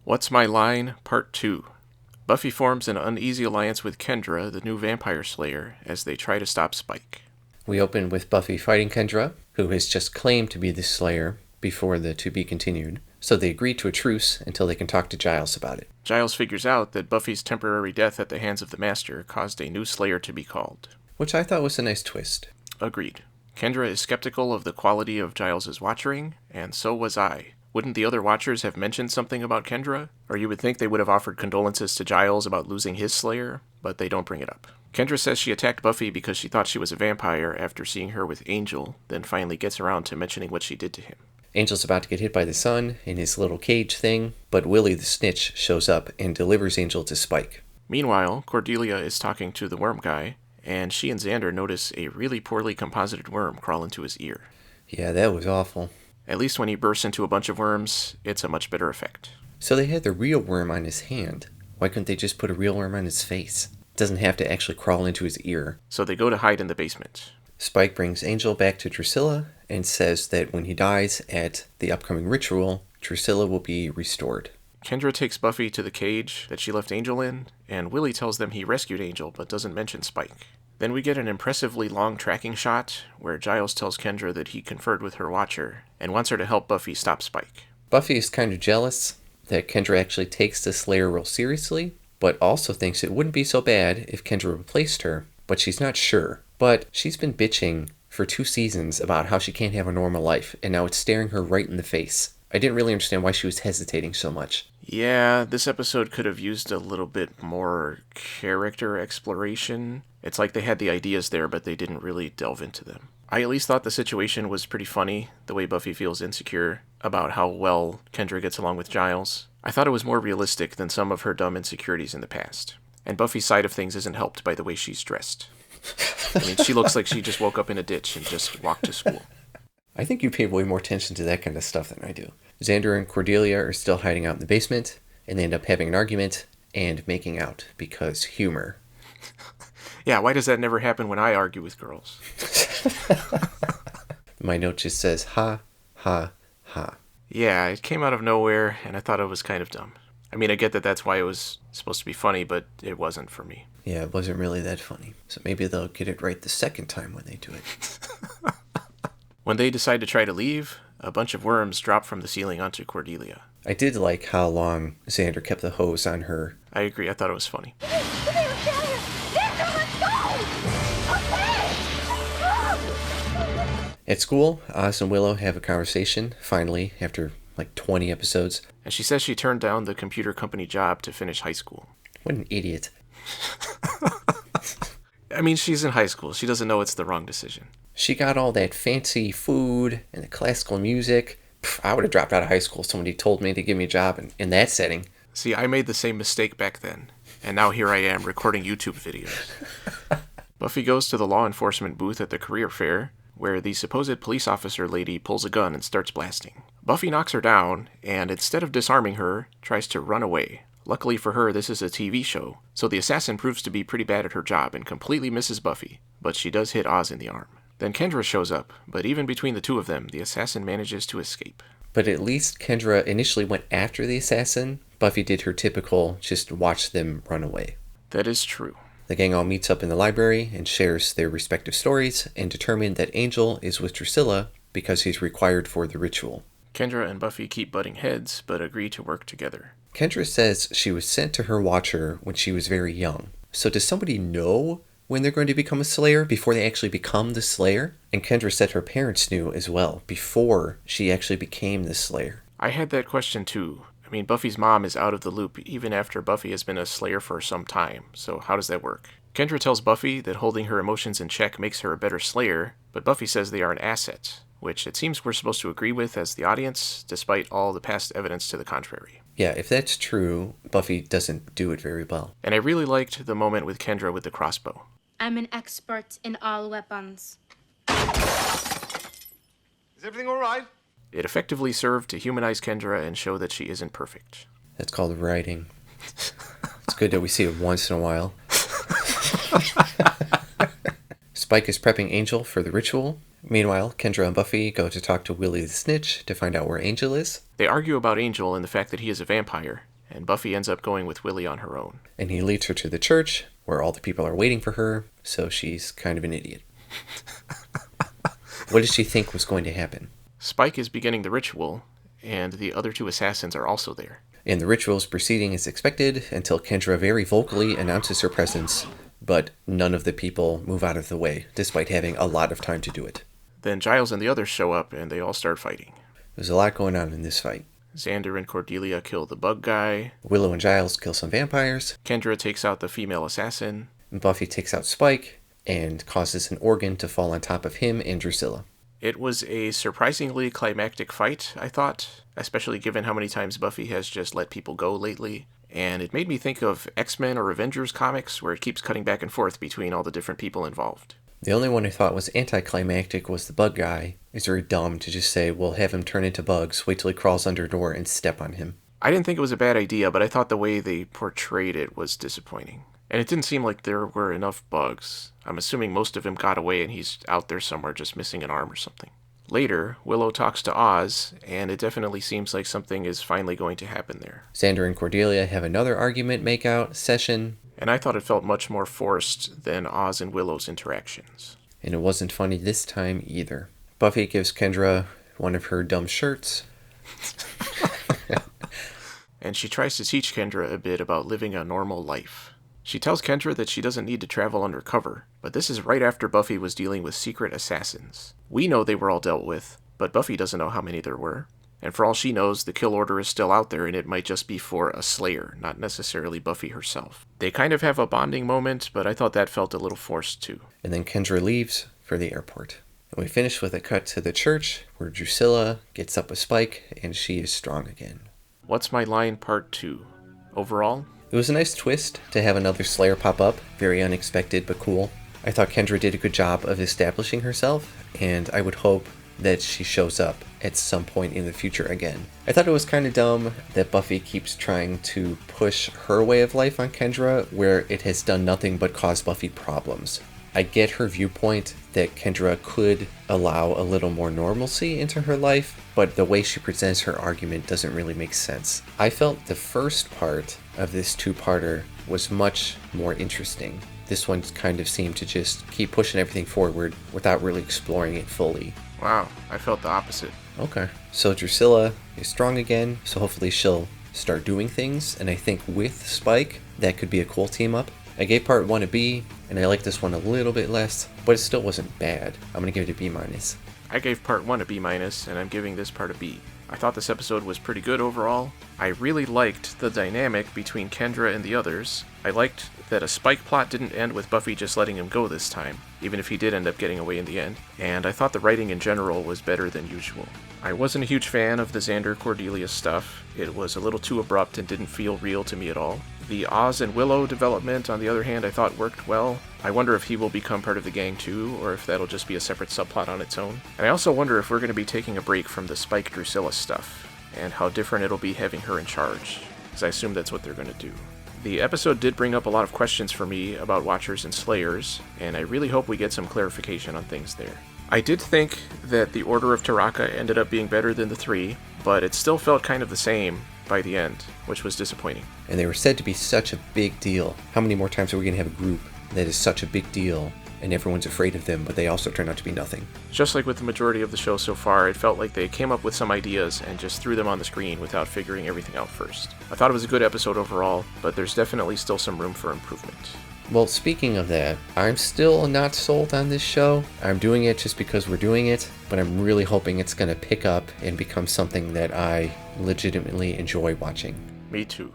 What's My Line? Part 2. Buffy forms an uneasy alliance with Kendra, the new vampire slayer, as they try to stop Spike. We open with Buffy fighting Kendra, who has just claimed to be the Slayer before the to be continued, so they agree to a truce until they can talk to Giles about it. Giles figures out that Buffy's temporary death at the hands of the Master caused a new Slayer to be called. Which I thought was a nice twist. Agreed. Kendra is skeptical of the quality of Giles' watchering, and so was I. Wouldn't the other Watchers have mentioned something about Kendra? Or you would think they would have offered condolences to Giles about losing his Slayer, but they don't bring it up. Kendra says she attacked Buffy because she thought she was a vampire after seeing her with Angel, then finally gets around to mentioning what she did to him. Angel's about to get hit by the sun in his little cage thing, but Willie the Snitch shows up and delivers Angel to Spike. Meanwhile, Cordelia is talking to the worm guy, and she and Xander notice a really poorly composited worm crawl into his ear. Yeah, that was awful. At least when he bursts into a bunch of worms, it's a much better effect. So they had the real worm on his hand. Why couldn't they just put a real worm on his face? It doesn't have to actually crawl into his ear. So they go to hide in the basement. Spike brings Angel back to Drusilla and says that when he dies at the upcoming ritual, Drusilla will be restored. Kendra takes Buffy to the cage that she left Angel in, and Willie tells them he rescued Angel but doesn't mention Spike. Then we get an impressively long tracking shot where Giles tells Kendra that he conferred with her Watcher and wants her to help Buffy stop Spike. Buffy is kind of jealous that Kendra actually takes the Slayer real seriously, but also thinks it wouldn't be so bad if Kendra replaced her, but she's not sure. But she's been bitching for 2 seasons about how she can't have a normal life, and now it's staring her right in the face. I didn't really understand why she was hesitating so much. Yeah, this episode could have used a little bit more character exploration. It's like they had the ideas there, but they didn't really delve into them. I at least thought the situation was pretty funny, the way Buffy feels insecure about how well Kendra gets along with Giles. I thought it was more realistic than some of her dumb insecurities in the past. And Buffy's side of things isn't helped by the way she's dressed. I mean, she looks like she just woke up in a ditch and just walked to school. I think you pay way more attention to that kind of stuff than I do. Xander and Cordelia are still hiding out in the basement, and they end up having an argument and making out, because humor. Yeah, why does that never happen when I argue with girls? My note just says, ha, ha, ha. Yeah, it came out of nowhere, and I thought it was kind of dumb. I mean, I get that that's why it was supposed to be funny, but it wasn't for me. Yeah, it wasn't really that funny. So maybe they'll get it right the second time when they do it. When they decide to try to leave, a bunch of worms drop from the ceiling onto Cordelia. I did like how long Xander kept the hose on her. I agree, I thought it was funny. At school, Oz and Willow have a conversation, finally, after like 20 episodes. And she says she turned down the computer company job to finish high school. What an idiot. I mean, she's in high school. She doesn't know it's the wrong decision. She got all that fancy food and the classical music. I would have dropped out of high school if somebody told me to give me a job in that setting. See, I made the same mistake back then. And now here I am recording YouTube videos. Buffy goes to the law enforcement booth at the career fair, where the supposed police officer lady pulls a gun and starts blasting. Buffy knocks her down, and instead of disarming her, tries to run away. Luckily for her, this is a TV show, so the assassin proves to be pretty bad at her job and completely misses Buffy, but she does hit Oz in the arm. Then Kendra shows up, but even between the two of them, the assassin manages to escape. But at least Kendra initially went after the assassin. Buffy did her typical, just watch them run away. That is true. The gang all meets up in the library and shares their respective stories and determine that Angel is with Drusilla because he's required for the ritual. Kendra and Buffy keep butting heads, but agree to work together. Kendra says she was sent to her Watcher when she was very young. So does somebody know when they're going to become a Slayer before they actually become the Slayer? And Kendra said her parents knew as well before she actually became the Slayer. I had that question too. I mean, Buffy's mom is out of the loop even after Buffy has been a Slayer for some time, so how does that work? Kendra tells Buffy that holding her emotions in check makes her a better Slayer, but Buffy says they are an asset, which it seems we're supposed to agree with as the audience, despite all the past evidence to the contrary. Yeah, if that's true, Buffy doesn't do it very well. And I really liked the moment with Kendra with the crossbow. I'm an expert in all weapons. Is everything all right? It effectively served to humanize Kendra and show that she isn't perfect. That's called writing. It's good that we see it once in a while. Spike is prepping Angel for the ritual. Meanwhile, Kendra and Buffy go to talk to Willie the Snitch to find out where Angel is. They argue about Angel and the fact that he is a vampire, and Buffy ends up going with Willie on her own. And he leads her to the church, where all the people are waiting for her, so she's kind of an idiot. What did she think was going to happen? Spike is beginning the ritual, and the other two assassins are also there. And the ritual is proceeding as expected until Kendra very vocally announces her presence, but none of the people move out of the way, despite having a lot of time to do it. Then Giles and the others show up, and they all start fighting. There's a lot going on in this fight. Xander and Cordelia kill the bug guy. Willow and Giles kill some vampires. Kendra takes out the female assassin. Buffy takes out Spike and causes an organ to fall on top of him and Drusilla. It was a surprisingly climactic fight, I thought, especially given how many times Buffy has just let people go lately. And it made me think of X-Men or Avengers comics, where it keeps cutting back and forth between all the different people involved. The only one I thought was anticlimactic was the bug guy. It's very dumb to just say, we'll have him turn into bugs, wait till he crawls under a door and step on him. I didn't think it was a bad idea, but I thought the way they portrayed it was disappointing. And it didn't seem like there were enough bugs. I'm assuming most of him got away and he's out there somewhere just missing an arm or something. Later, Willow talks to Oz, and it definitely seems like something is finally going to happen there. Xander and Cordelia have another argument make-out session. And I thought it felt much more forced than Oz and Willow's interactions. And it wasn't funny this time either. Buffy gives Kendra one of her dumb shirts. And she tries to teach Kendra a bit about living a normal life. She tells Kendra that she doesn't need to travel undercover, but this is right after Buffy was dealing with secret assassins. We know they were all dealt with, but Buffy doesn't know how many there were. And for all she knows, the kill order is still out there, and it might just be for a Slayer, not necessarily Buffy herself. They kind of have a bonding moment, but I thought that felt a little forced too. And then Kendra leaves for the airport. And we finish with a cut to the church, where Drusilla gets up with Spike, and she is strong again. What's my line part 2? Overall? It was a nice twist to have another Slayer pop up, very unexpected but cool. I thought Kendra did a good job of establishing herself, and I would hope that she shows up at some point in the future again. I thought it was kind of dumb that Buffy keeps trying to push her way of life on Kendra, where it has done nothing but cause Buffy problems. I get her viewpoint that Kendra could allow a little more normalcy into her life, but the way she presents her argument doesn't really make sense. I felt the first part of this two-parter was much more interesting. This one kind of seemed to just keep pushing everything forward without really exploring it fully. Wow, I felt the opposite. Okay. So Drusilla is strong again, so hopefully she'll start doing things, and I think with Spike, that could be a cool team up. I gave part 1 a B, and I like this one a little bit less, but it still wasn't bad. I'm going to give it a B-. I gave part 1 a B-, and I'm giving this part a B. I thought this episode was pretty good overall. I really liked the dynamic between Kendra and the others. I liked that a Spike plot didn't end with Buffy just letting him go this time, even if he did end up getting away in the end. And I thought the writing in general was better than usual. I wasn't a huge fan of the Xander Cordelia stuff. It was a little too abrupt and didn't feel real to me at all. The Oz and Willow development, on the other hand, I thought worked well. I wonder if he will become part of the gang too, or if that'll just be a separate subplot on its own. And I also wonder if we're going to be taking a break from the Spike Drusilla stuff, and how different it'll be having her in charge, because I assume that's what they're going to do. The episode did bring up a lot of questions for me about Watchers and Slayers, and I really hope we get some clarification on things there. I did think that the Order of Taraka ended up being better than the 3, but it still felt kind of the same by the end, which was disappointing. And they were said to be such a big deal. How many more times are we going to have a group that is such a big deal and everyone's afraid of them, but they also turn out to be nothing? Just like with the majority of the show so far, it felt like they came up with some ideas and just threw them on the screen without figuring everything out first. I thought it was a good episode overall, but there's definitely still some room for improvement. Well, speaking of that, I'm still not sold on this show. I'm doing it just because we're doing it, but I'm really hoping it's going to pick up and become something that I legitimately enjoy watching. Me too.